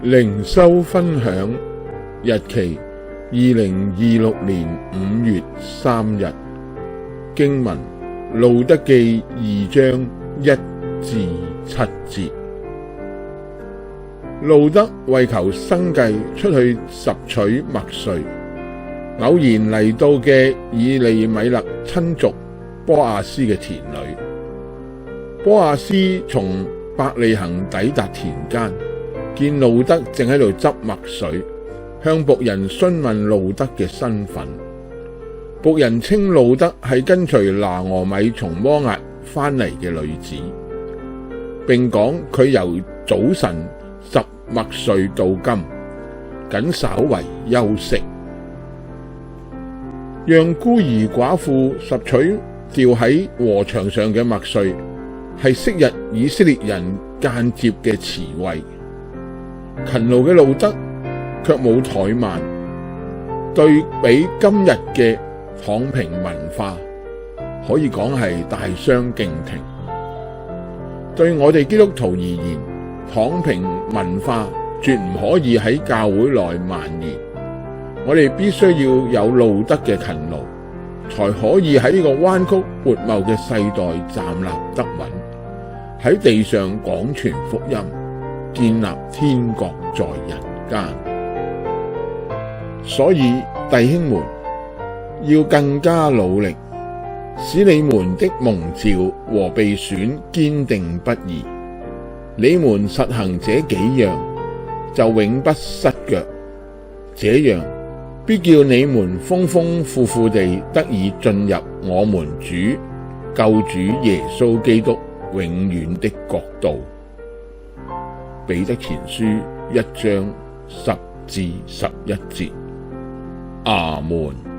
靈修分享，日期2026年5月3日，經文路得記2章1至7節。路得為求生計出去拾取麥穗，偶然嚟到嘅以利米勒親族波阿斯嘅田裏。波阿斯從伯利恆抵達田間，見路得正喺度執麥穗，向僕人詢問路得嘅身份。僕人稱路得係跟隨拿俄米從摩押返嚟嘅女子，並講佢由早晨拾麥穗到今，僅稍為休息。讓孤兒寡婦拾取掉喺禾場上嘅麥穗，係昔日以色列人間接嘅慈惠。勤勞嘅路得卻冇怠慢，對比今日嘅躺平文化，可以講係大相徑庭。對我哋基督徒而言，躺平文化絕唔可以喺教會內蔓延。我哋必須要有路得嘅勤勞，才可以喺呢個彎曲悖謬嘅世代站立得穩，喺地上廣傳福音，建立天國在人間。所以弟兄們，要更加努力，使你們的蒙召和被選堅定不移。你們實行這幾樣，就永不失腳。這樣必叫你們豐豐富富地得以進入我們主救主耶穌基督永遠的國度。彼得前書1章10至11節。阿們。